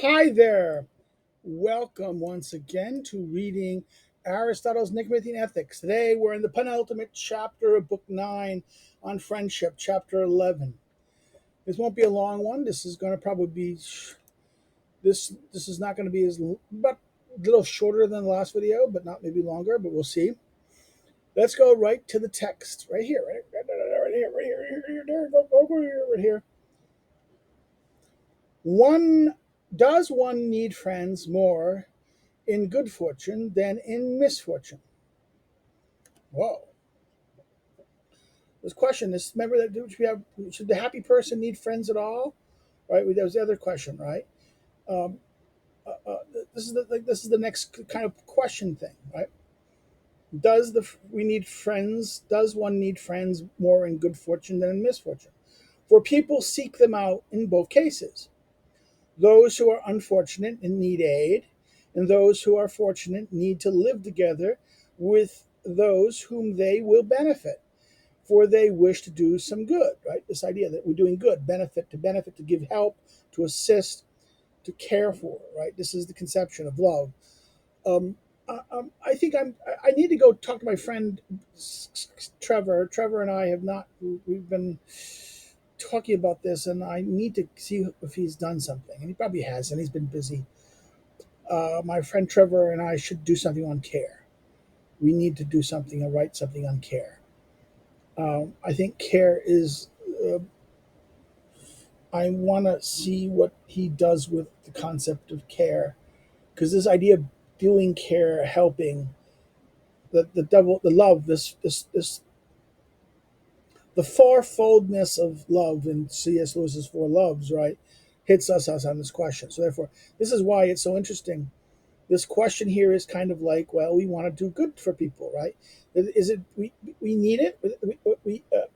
Hi there. Welcome once again to reading Aristotle's Nicomachean Ethics. Today we're in the penultimate chapter of Book 9 on friendship, chapter 11. This won't be a long one. This is going to probably be this is not going to be but a little shorter than the last video, but not maybe longer, but we'll see. Let's go right to the text. Right here, go here, right here. One does one need friends more in good fortune than in misfortune? Whoa. This question, this remember that we have, should the happy person need friends at all? Right? That was the other question, right? Um, this is the next kind of question thing, right? We need friends? Does one need friends more in good fortune than in misfortune? For people seek them out in both cases. Those who are unfortunate and need aid, and those who are fortunate need to live together with those whom they will benefit, for they wish to do some good, right? This idea that we're doing good, benefit, to give help, to assist, to care for, right? This is the conception of love. I think I need to go talk to my friend Trevor. Trevor and I have not, we've been talking about this, and I need to see if he's done something. And he probably has, and he's been busy. My friend Trevor and I should do something on care. We need to do something and write something on care. I think care is. I want to see what he does with the concept of care, because this idea of doing care, helping, the love, the fourfoldness of love in C.S. Lewis's Four Loves, right, hits us on this question. So therefore, this is why it's so interesting. This question here is kind of like, well, we want to do good for people, right? Is it we need it?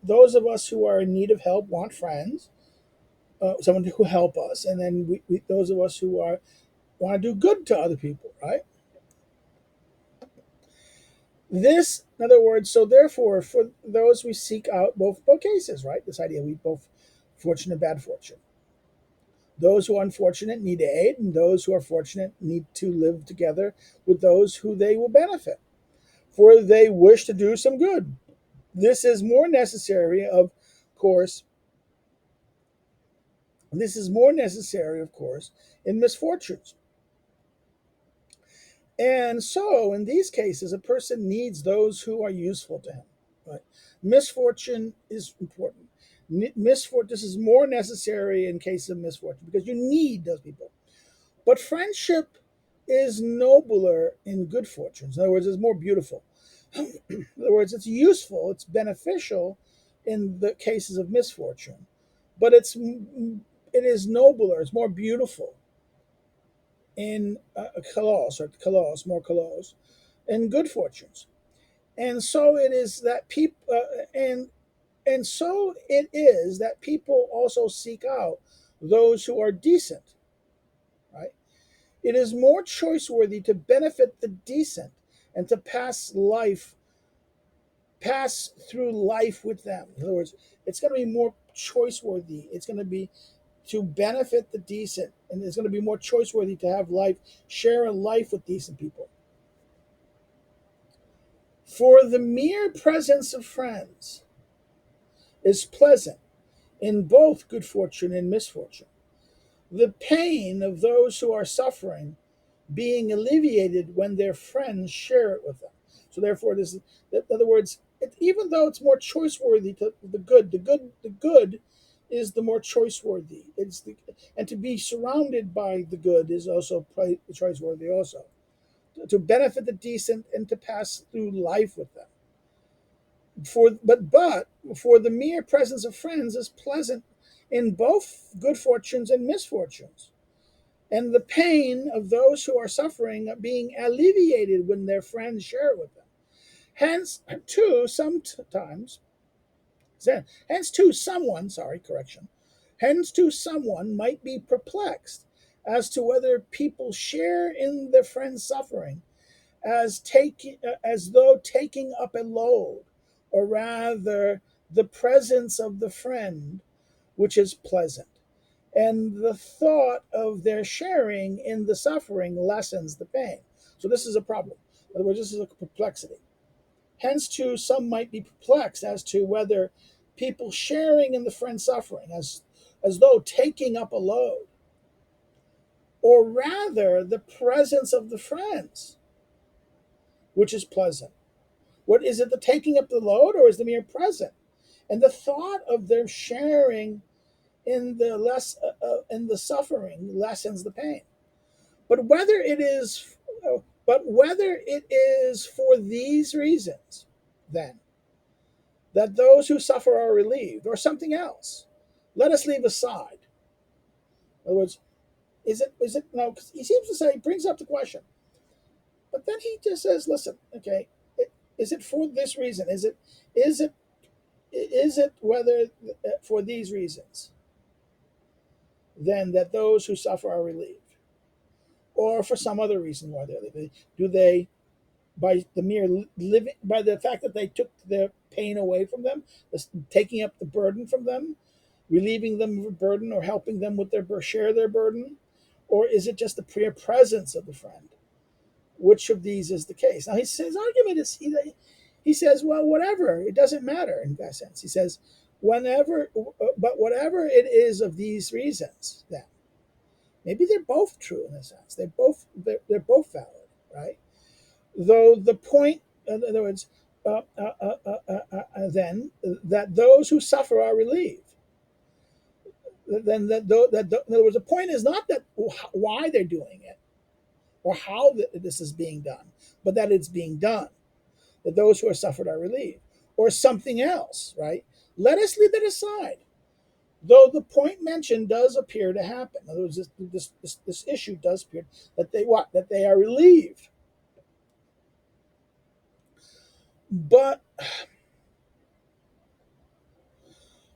Those of us who are in need of help want friends, someone who help us, and then those of us who are want to do good to other people, right? This, in other words, so therefore, for those we seek out both cases, right? This idea we both fortune and bad fortune. Those who are unfortunate need aid, and those who are fortunate need to live together with those who they will benefit, for they wish to do some good. This is more necessary, of course. This is more necessary, of course, in misfortunes. And so, in these cases, a person needs those who are useful to him. Right? Misfortune is important. Misfortune. This is more necessary in cases of misfortune because you need those people. But friendship is nobler in good fortunes. In other words, it's more beautiful. In other words, it's useful, it's beneficial in the cases of misfortune, but it is nobler, it's more beautiful in more kalos, in good fortunes. And so it is that people and so it is that people also seek out those who are decent, right? It is more choice-worthy to benefit the decent and to pass through life with them. In other words, it's going to be more choice-worthy. It's going to be to benefit the decent, and it's going to be more choice-worthy to have share a life with decent people. For the mere presence of friends is pleasant in both good fortune and misfortune. The pain of those who are suffering being alleviated when their friends share it with them. So therefore, in other words, even though it's more choice-worthy to the good is the more choice-worthy. And to be surrounded by the good is also choice-worthy also. To benefit the decent and to pass through life with them. But for the mere presence of friends is pleasant in both good fortunes and misfortunes, and the pain of those who are suffering being alleviated when their friends share it with them. Hence, too, sometimes, hence, too, someone, sorry, correction, hence, too, someone might be perplexed as to whether people share in their friend's suffering as though taking up a load, or rather the presence of the friend, which is pleasant, and the thought of their sharing in the suffering lessens the pain. So this is a problem. In other words, this is a perplexity. Hence, too, some might be perplexed as to whether people sharing in the friend's suffering, as though taking up a load, or rather the presence of the friends, which is pleasant. What is it, the taking up the load, or is the mere present? And the thought of their sharing in the suffering lessens the pain. But whether it is, for these reasons, then that those who suffer are relieved, or something else, let us leave aside. In other words, is it no? Because he seems to say, he brings up the question, but then he just says, listen, okay, is it for this reason? Is it is it whether for these reasons then that those who suffer are relieved, or for some other reason why they're relieved? Do they, by the mere living, by the fact that they took their pain away from them, taking up the burden from them, relieving them of a burden, or helping them with their share their burden, or is it just the mere presence of the friend? Which of these is the case? Now, his argument is he says, well, whatever, it doesn't matter in that sense. He says, but whatever it is of these reasons, then maybe they're both true in a sense. They're both valid, right? Though the point, in other words, then that those who suffer are relieved. Then in other words, the point is not that why they're doing it or how this is being done, but that it's being done. That those who are suffered are relieved, or something else, right? Let us leave that aside. Though the point mentioned does appear to happen. In other words, this issue does appear that they are relieved. But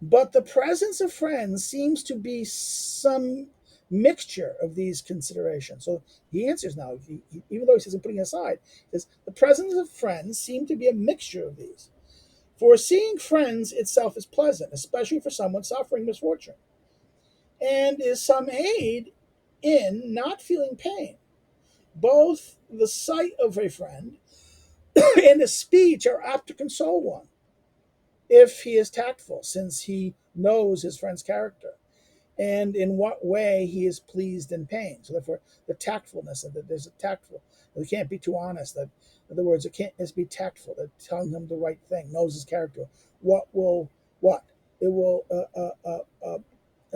the presence of friends seems to be some mixture of these considerations. So he answers now, even though he says I'm putting it aside, says the presence of friends seem to be a mixture of these. For seeing friends itself is pleasant, especially for someone suffering misfortune, and is some aid in not feeling pain. Both the sight of a friend and his speech are apt to console one, if he is tactful, since he knows his friend's character and in what way he is pleased in pain. So therefore, the tactfulness of it, there's a tactful. It can't be too honest. That, in other words, it can't just be tactful. That telling him the right thing, knows his character. What it will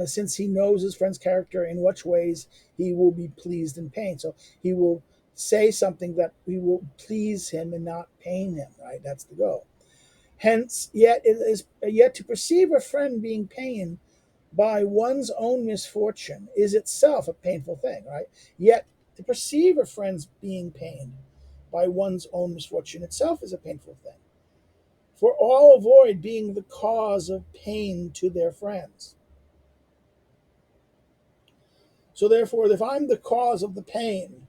since he knows his friend's character, in which ways he will be pleased in pain. So he will say something that we will please him and not pain him. Right? That's the goal. Hence, yet to perceive a friend being pained by one's own misfortune is itself a painful thing, right? Yet to perceive a friend's being pained by one's own misfortune itself is a painful thing. For all avoid being the cause of pain to their friends. So therefore, if I'm the cause of the pain,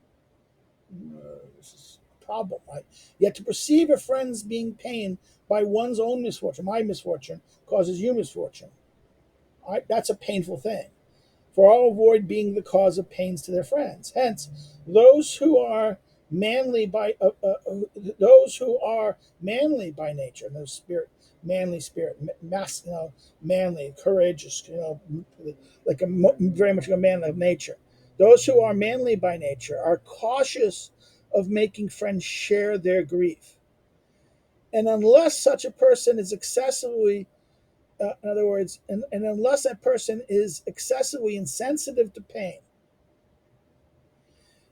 this is a problem, right? Yet to perceive a friend's being pained by one's own misfortune, my misfortune, causes you misfortune. That's a painful thing. For all avoid being the cause of pains to their friends. Hence, those who are manly by nature, no spirit, manly spirit, manly, courageous, like very much a man of nature. Those who are manly by nature are cautious of making friends share their grief, and unless such a person is excessively in other words, and unless that person is excessively insensitive to pain,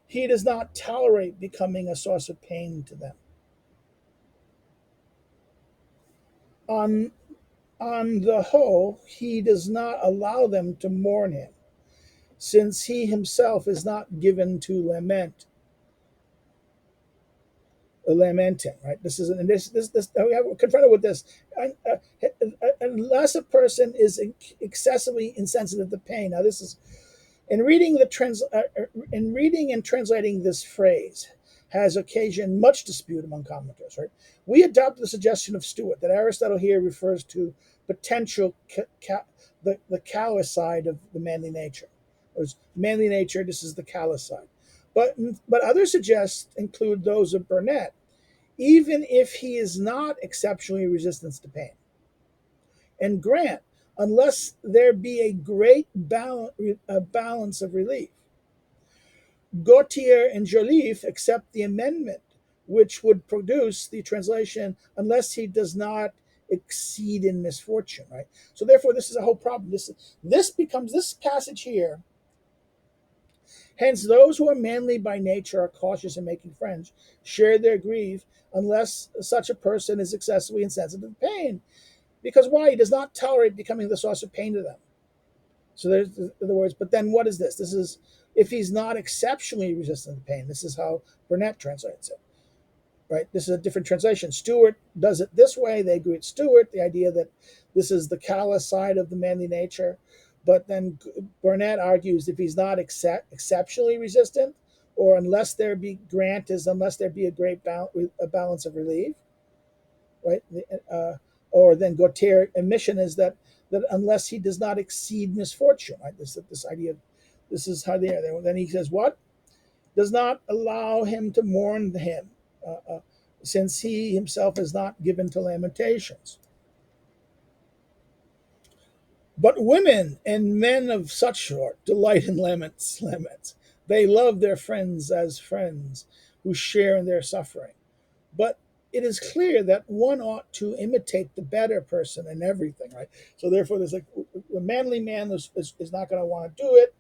he does not tolerate becoming a source of pain to them. On, on the whole, he does not allow them to mourn him, since he himself is not given to lamenting. Right? This is this we have confronted with this. Unless a person is excessively insensitive to pain. Now, this is in reading and translating this phrase has occasioned much dispute among commentators. Right? We adopt the suggestion of Stewart that Aristotle here refers to potential the callous side of the manly nature. There's manly nature, this is the callous side. But others suggest include those of Burnett, even if he is not exceptionally resistant to pain. And grant, unless there be a great balance of relief. Gautier and Joliffe accept the amendment, which would produce the translation, unless he does not exceed in misfortune, right? So therefore, this is a whole problem. This becomes this passage here. Hence, those who are manly by nature are cautious in making friends, share their grief, unless such a person is excessively insensitive to pain. Because why? He does not tolerate becoming the source of pain to them. So there's, in other words, but then what is this? This is if he's not exceptionally resistant to pain. This is how Burnett translates it, right? This is a different translation. Stewart does it this way. They agree with Stewart, the idea that this is the callous side of the manly nature. But then Burnett argues if he's not exceptionally resistant, or unless there be unless there be a great a balance of relief, right? Or then Gautier admission is that unless he does not exceed misfortune, right? This idea of this is how they are. Then he says what does not allow him to mourn him, since he himself is not given to lamentations. But women and men of such sort delight in laments. They love their friends as friends who share in their suffering. But it is clear that one ought to imitate the better person in everything, right? So therefore, there's like the manly man is not going to want to do it.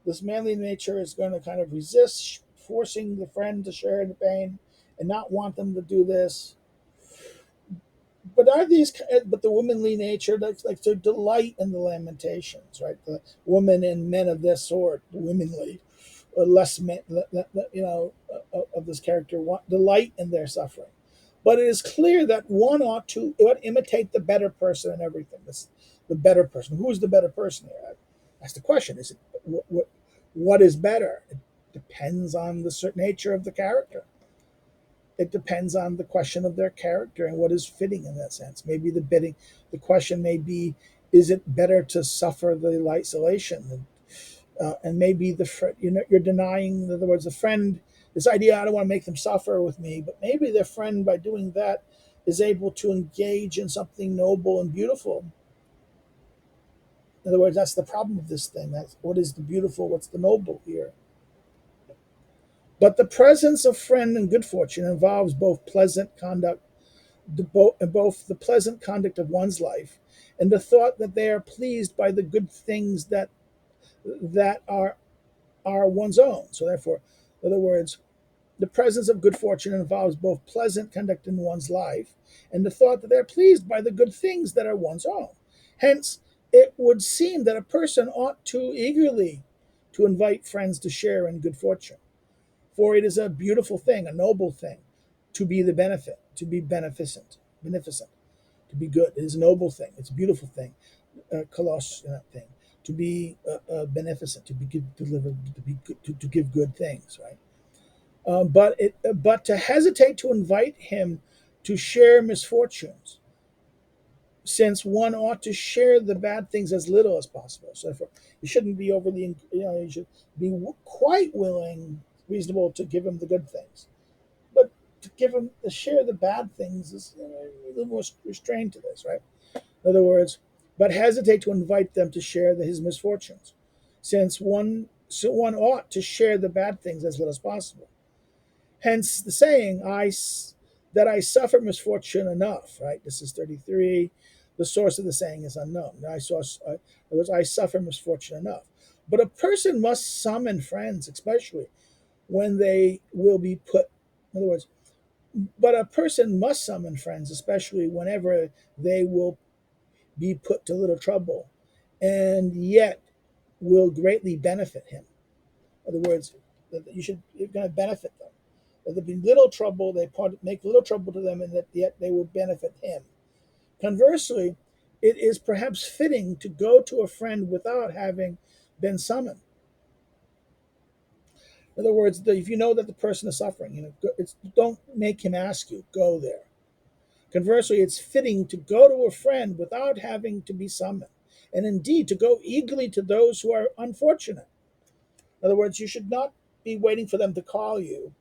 This manly nature is going to kind of resist forcing the friend to share the pain and not want them to do this. But the womanly nature that's like to delight in the lamentations, right? The woman and men of this sort, the womanly, or less men, of this character, delight in their suffering. But it is clear that one ought to imitate the better person in everything. The better person. Who is the better person here? That's the question. Is it what is better? It depends on the certain nature of the character. It depends on the question of their character and what is fitting in that sense. Maybe the question may be, is it better to suffer the isolation? And maybe you're denying, in other words, the friend, this idea, I don't want to make them suffer with me, but maybe their friend, by doing that, is able to engage in something noble and beautiful. In other words, that's the problem of this thing. That's what is the beautiful, what's the noble here. But the presence of friend and good fortune involves both pleasant conduct, both the pleasant conduct of one's life, and the thought that they are pleased by the good things that are one's own. So therefore, in other words, the presence of good fortune involves both pleasant conduct in one's life and the thought that they're pleased by the good things that are one's own. Hence, it would seem that a person ought to eagerly to invite friends to share in good fortune. For it is a beautiful thing, a noble thing, to be the benefit, to be beneficent, to be good. It is a noble thing. It's a beautiful thing, thing, to be beneficent, to be good, deliver, to be good, to give good things, right? But to hesitate to invite him to share misfortunes, since one ought to share the bad things as little as possible. So therefore, you shouldn't be overly, you should be quite willing, reasonable to give him the good things, but to share the bad things is a little more restrained to this, right? In other words, but hesitate to invite them to share his misfortunes, since one ought to share the bad things as little as possible. Hence the saying, that I suffer misfortune enough, right? This is 33. The source of the saying is unknown. I suffer misfortune enough. But a person must summon friends, especially when they will be put, in other words, but a person must summon friends, especially whenever they will be put to little trouble, and yet will greatly benefit him. In other words, you're going to benefit them. There'll be little trouble, make little trouble to them, and that yet they will benefit him. Conversely, it is perhaps fitting to go to a friend without having been summoned. In other words, if you know that the person is suffering, don't make him ask you, go there. Conversely, it's fitting to go to a friend without having to be summoned. and indeed to go eagerly to those who are unfortunate. In other words, you should not be waiting for them to call you,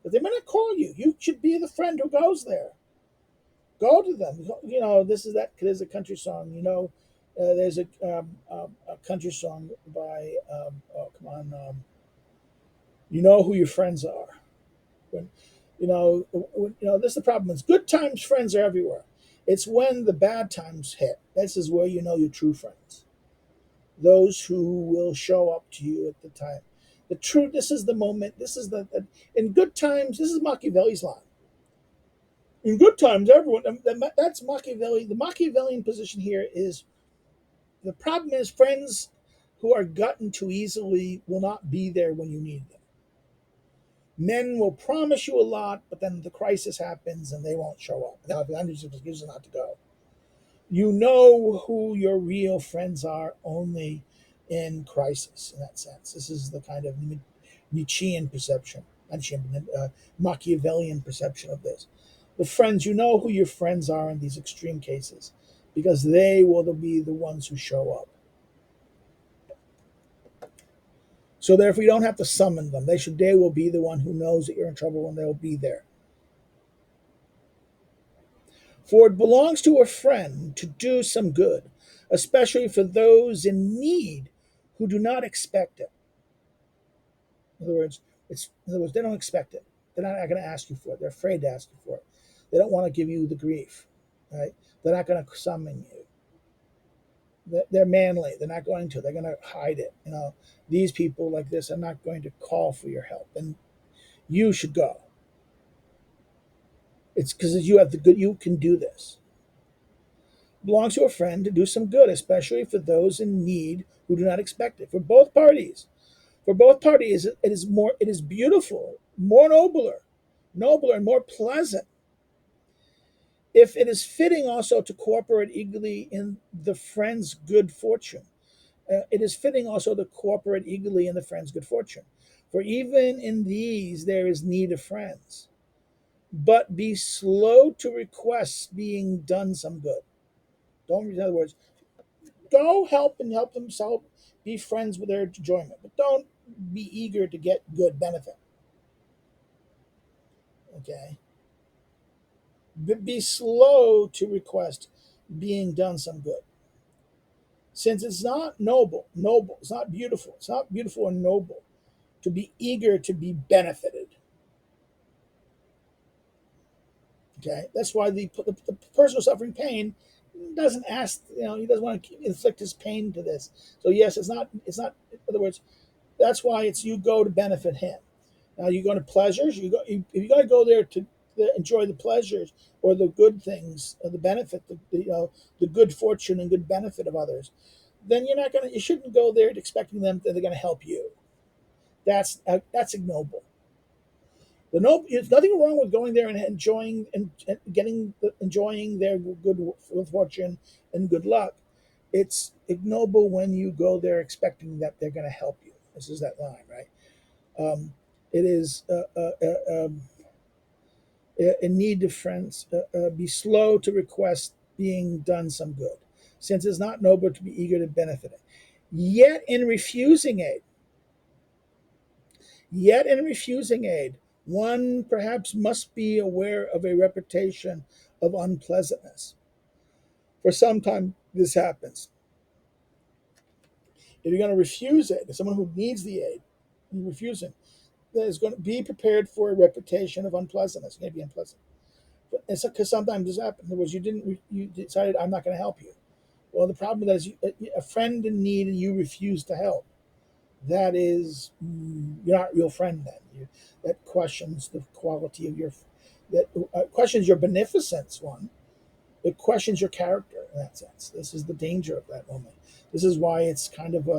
but they may not call you. You should be the friend who goes there. Go to them. This is that. There's a country song. There's a country song by. Oh, come on. You know who your friends are. When, this is the problem. Is good times, friends are everywhere. It's when the bad times hit. This is where you know your true friends. Those who will show up to you at the time. The truth. This is the moment. This is in good times. This is Machiavelli's line. In good times, everyone. That's Machiavelli. The Machiavellian position here is the problem is friends who are gotten too easily will not be there when you need them. Men will promise you a lot, but then the crisis happens and they won't show up. Now, if the excuses not to go, you know who your real friends are only in crisis. In that sense, this is the kind of Nietzschean perception, Machiavellian perception of this. The friends, you know who your friends are in these extreme cases, because they will be the ones who show up. So therefore, you don't have to summon them. They will be the one who knows that you're in trouble and they'll be there. For it belongs to a friend to do some good, especially for those in need who do not expect it. In other words, they don't expect it. They're not going to ask you for it. They're afraid to ask you for it. They don't want to give you the grief, right? They're not going to summon you. They're manly. They're not going to. They're going to hide it. These people like this are not going to call for your help, and you should go. It's because you have the good. You can do this. It belongs to a friend to do some good, especially for those in need who do not expect it. For both parties, it is beautiful, more nobler and more pleasant, if it is fitting also to cooperate eagerly in the friend's good fortune. It is fitting also to cooperate eagerly in the friend's good fortune. For even in these there is need of friends. But be slow to request being done some good. In other words, go help and help themselves, be friends with their enjoyment, but don't be eager to get good benefit. Okay? Be slow to request being done some good. Since it's not it's not beautiful and noble to be eager to be benefited. Okay, that's why the person who's suffering pain doesn't ask. He doesn't want to inflict his pain to this. So yes, it's not. In other words, that's why it's you go to benefit him. Now you go to pleasures. If you're going to go there to enjoy the pleasures or the good things, or the benefit, the good fortune and good benefit of others, then you shouldn't go there expecting them that they're going to help you. That's ignoble. There's nothing wrong with going there and enjoying enjoying their good fortune and good luck. It's ignoble when you go there expecting that they're going to help you. This is that line, right? It is in need of friends. Be slow to request being done some good, since it's not noble to be eager to benefit it. Yet in refusing aid, one perhaps must be aware of a reputation of unpleasantness. For sometimes this happens. If you're going to refuse aid, if someone who needs the aid, you refuse it, there's going to be prepared for a reputation of unpleasantness. It may be unpleasant. Because sometimes this happens. In other words, you decided, I'm not going to help you. Well, the problem is a friend in need and you refuse to help. That is, you're not a real friend then. That questions the quality of questions your beneficence, one. It questions your character in that sense. This is the danger of that moment. This is why it's kind of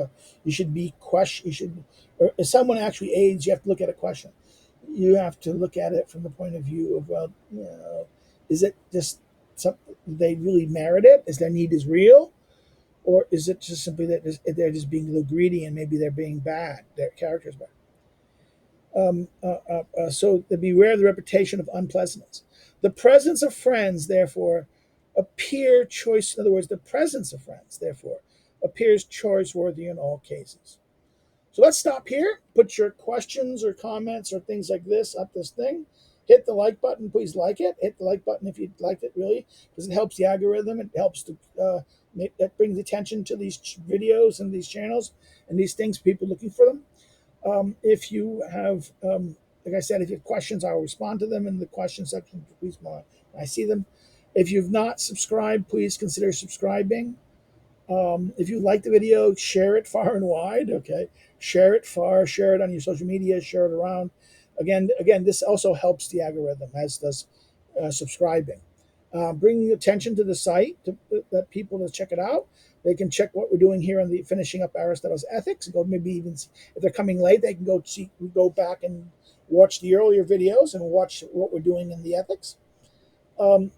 if someone actually aids, you have to look at a question. You have to look at it from the point of view of, is it just something they really merit it? Is their need is real? Or is it just simply that they're just being a little greedy and maybe they're being bad, their character's bad? So beware the reputation of unpleasantness. The presence of friends, therefore, appear choice. In other words, the presence of friends, therefore, appears choice-worthy in all cases. So let's stop here. Put your questions or comments or things like this up this thing. Hit the like button. Please like it. Hit the like button if you liked it, really, because it helps the algorithm. It helps to that brings attention to these videos and these channels and these things. People looking for them. If you have, like I said, if you have questions, I'll respond to them in the question section. Please, when I see them. If you've not subscribed, please consider subscribing. If you like the video, share it far and wide. Okay, share it far, share it on your social media, share it around. Again, this also helps the algorithm, as does subscribing. Bringing attention to the site to that people to check it out. They can check what we're doing here on the finishing up Aristotle's Ethics. Go maybe even if they're coming late, they can go back and watch the earlier videos and watch what we're doing in the Ethics. Um,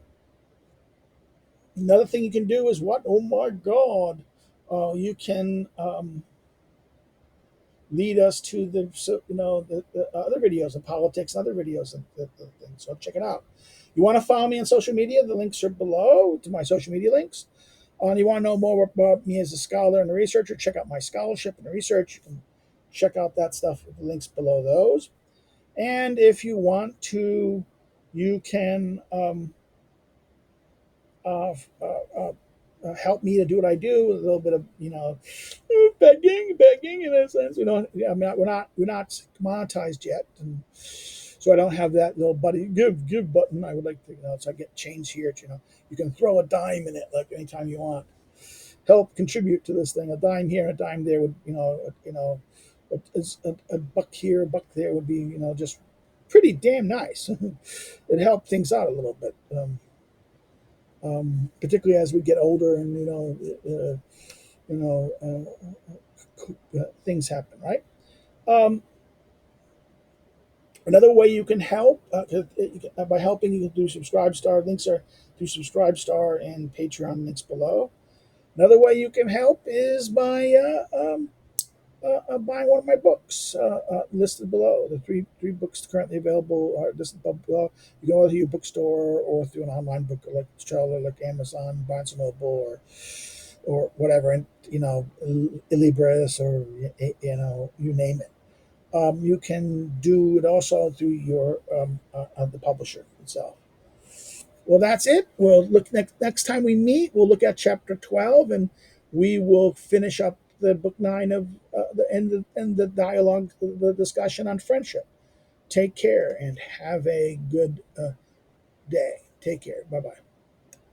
Another thing you can do is what? Oh my God! You can lead us to the the other videos of politics, and other videos and the things. So check it out. You want to follow me on social media? The links are below to my social media links. You want to know more about me as a scholar and a researcher? Check out my scholarship and research. You can check out that stuff with the links below those. And if you want to, you can uh, uh, uh, help me to do what I do. A little bit of begging in a sense. I mean, we're not monetized yet, and so I don't have that little buddy give button. I would like to, so I get change here. You can throw a dime in it like anytime you want. Help contribute to this thing. A dime here, a dime there would a buck here, a buck there would be just pretty damn nice. It helped things out a little bit. Particularly as we get older and you know things happen, right? Um, Another way you can help by helping, you can do Subscribe Star. Links are through Subscribe Star and Patreon, links below. Another way you can help is by buying one of my books listed below. The three books currently available are listed below. You can go to your bookstore or through an online book like Trello, like Amazon, Barnes and Noble, or whatever, and Libris, or you name it. You can do it also through your the publisher itself. Well, that's it. We'll look next time we meet. We'll look at chapter 12, and we will finish up the book 9 of the dialogue, the discussion on friendship. Take care and have a good day. Take care. Bye bye.